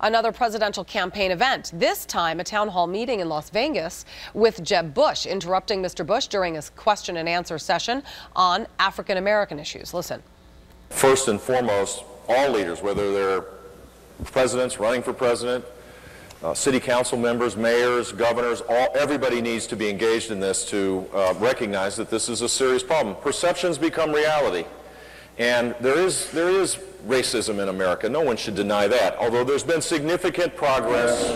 another presidential campaign event, this time a town hall meeting in Las Vegas with Jeb Bush, interrupting Mr. Bush during his question and answer session on African American issues. Listen. First and foremost, all leaders, whether they're presidents, running for president, city council members, mayors, governors, everybody needs to be engaged in this to recognize that this is a serious problem. Perceptions become reality. And there is racism in America. No one should deny that, although there's been significant progress.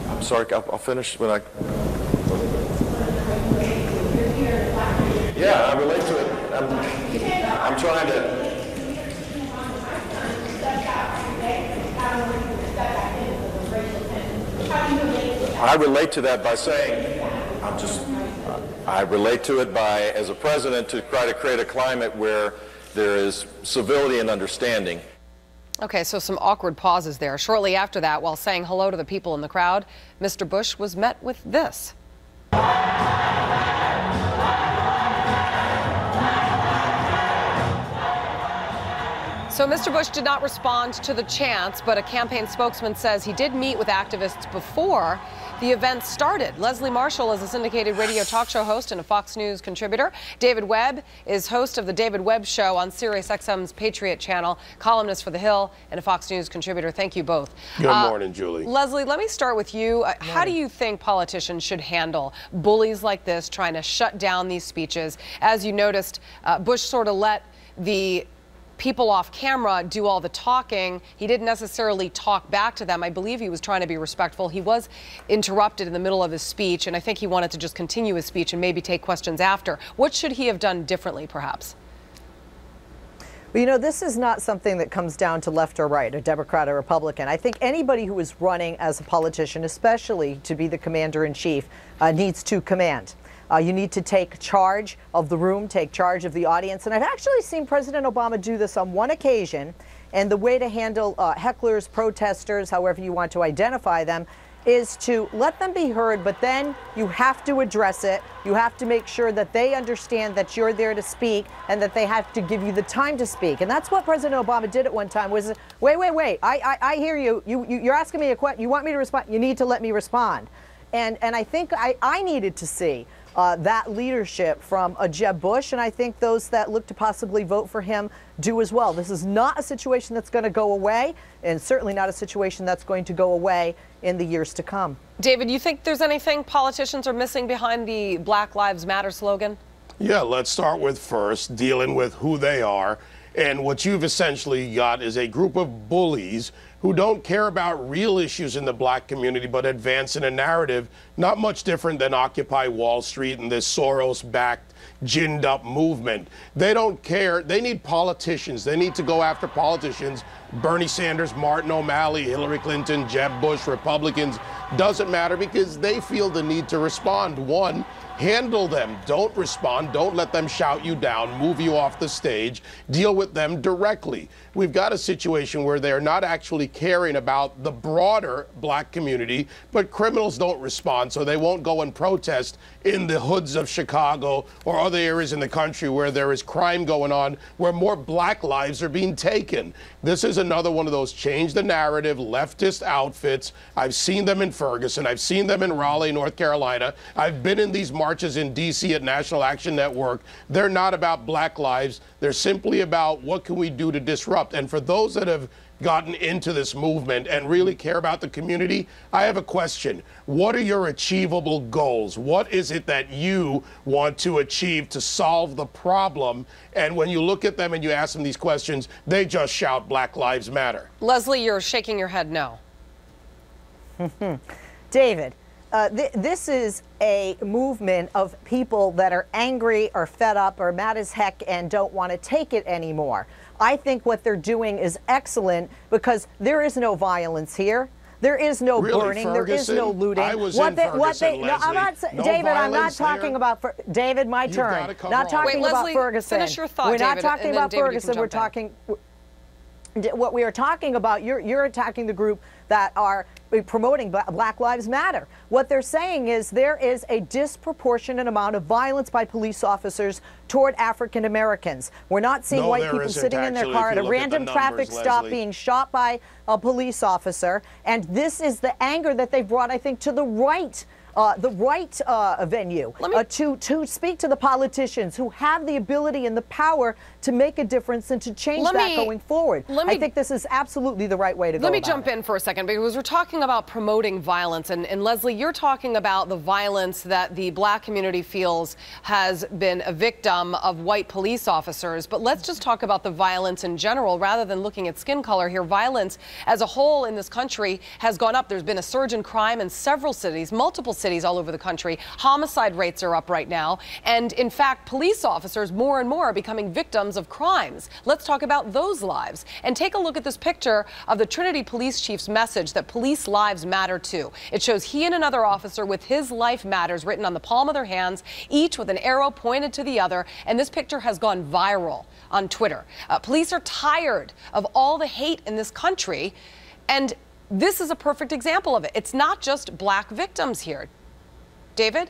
I'm sorry, I'll finish when I... Yeah, I relate to it. I'm trying to... I relate to that by saying, I relate to it by, as a president, to try to create a climate where there is civility and understanding. Okay, so some awkward pauses there. Shortly after that, while saying hello to the people in the crowd, Mr. Bush was met with this. So Mr. Bush did not respond to the chants, but a campaign spokesman says he did meet with activists before the event started. Leslie Marshall is a syndicated radio talk show host and a Fox News contributor. David Webb is host of The David Webb Show on SiriusXM's Patriot Channel, columnist for The Hill, and a Fox News contributor. Thank you both. Good morning, Julie. Leslie, let me start with you. How do you think politicians should handle bullies like this, trying to shut down these speeches? As you noticed, Bush sort of let the people off camera do all the talking. He didn't necessarily talk back to them. I believe he was trying to be respectful. He was interrupted in the middle of his speech, and I think he wanted to just continue his speech and maybe take questions after. What should he have done differently, perhaps? Well, you know, this is not something that comes down to left or right, a Democrat or Republican. I think anybody who is running as a politician, especially to be the commander-in-chief, needs to command. You need to take charge of the room, take charge of the audience. And I've actually seen President Obama do this on one occasion. And the way to handle hecklers, protesters, however you want to identify them, is to let them be heard, but then you have to address it. You have to make sure that they understand that you're there to speak and that they have to give you the time to speak. And that's what President Obama did at one time, was, wait, I hear you. You're asking me a question. You want me to respond? You need to let me respond. And I think I needed to see that leadership from a Jeb Bush, and I think those that look to possibly vote for him do as well. This is not a situation that's going to go away, and certainly not a situation that's going to go away in the years to come. David, you think there's anything politicians are missing behind the Black Lives Matter slogan? Yeah, let's start with first dealing with who they are. And what you've essentially got is a group of bullies who don't care about real issues in the black community, but advance in a narrative not much different than Occupy Wall Street and this Soros-backed, ginned-up movement. They don't care. They need politicians. They need to go after politicians. Bernie Sanders, Martin O'Malley, Hillary Clinton, Jeb Bush, Republicans, doesn't matter, because they feel the need to respond. One, handle them. Don't respond. Don't let them shout you down, move you off the stage. Deal with them directly. We've got a situation where they're not actually caring about the broader black community, but criminals don't respond, so they won't go and protest in the hoods of Chicago or other areas in the country where there is crime going on, where more black lives are being taken. This is another one of those change the narrative leftist outfits. I've seen them in Ferguson. I've seen them in Raleigh, North Carolina. I've been in these marches in D.C. at National Action Network. They're not about black lives. They're simply about what can we do to disrupt. And for those that have gotten into this movement and really care about the community, I have a question. What are your achievable goals? What is it that you want to achieve to solve the problem? And when you look at them and you ask them these questions, they just shout Black Lives Matter. Leslie, you're shaking your head no. David, this is a movement of people that are angry or fed up or mad as heck and don't want to take it anymore. I think what they're doing is excellent, because there is no violence here. There is no burning. Ferguson? There is no looting. I was in Ferguson, no, I'm not, no David, I'm not violence talking there. about, David, my You've turn. gotta cover Not all talking Wait, about Leslie, Ferguson. finish your thought, We're not David, talking and then about David, you Ferguson. can We're jump in. talking. what we are talking about, you're attacking the group that are promoting Black Lives Matter. What they're saying is there is a disproportionate amount of violence by police officers toward African Americans. We're not seeing white people sitting in their car at a random traffic stop being shot by a police officer. And this is the anger that they've brought, I think, to the right. Venue to speak to the politicians who have the ability and the power to make a difference and to change that going forward. I think this is absolutely the right way to go. Let me jump in for a second, because we're talking about promoting violence, and Leslie, you're talking about the violence that the Black community feels has been a victim of white police officers. But let's just talk about the violence in general rather than looking at skin color here. Violence as a whole in this country has gone up. There's been a surge in crime in several cities, multiple cities all over the country. Homicide rates are up right now. And in fact, police officers more and more are becoming victims of crimes. Let's talk about those lives. And take a look at this picture of the Trinity police chief's message that police lives matter too. It shows he and another officer with "His life matters" written on the palm of their hands, each with an arrow pointed to the other. And this picture has gone viral on Twitter. Police are tired of all the hate in this country. And this is a perfect example of it. It's not just Black victims here. David?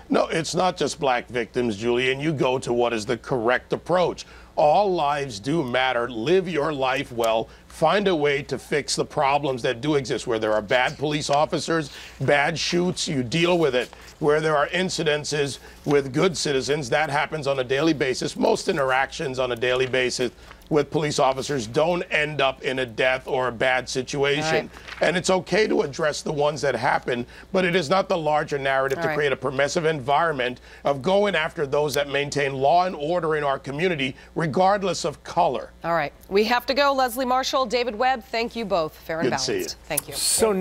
No, it's not just Black victims, Julie, and you go to what is the correct approach. All lives do matter. Live your life well. Find a way to fix the problems that do exist. Where there are bad police officers, bad shoots, you deal with it. Where there are incidences with good citizens, that happens on a daily basis. Most interactions on a daily basis with police officers don't end up in a death or a bad situation. And it's okay to address the ones that happen, but it is not the larger narrative to create a permissive environment of going after those that maintain law and order in our community, regardless of color. All right. We have to go. Leslie Marshall, David Webb, thank you both. Fair and Good to see you. balanced. Thank you. So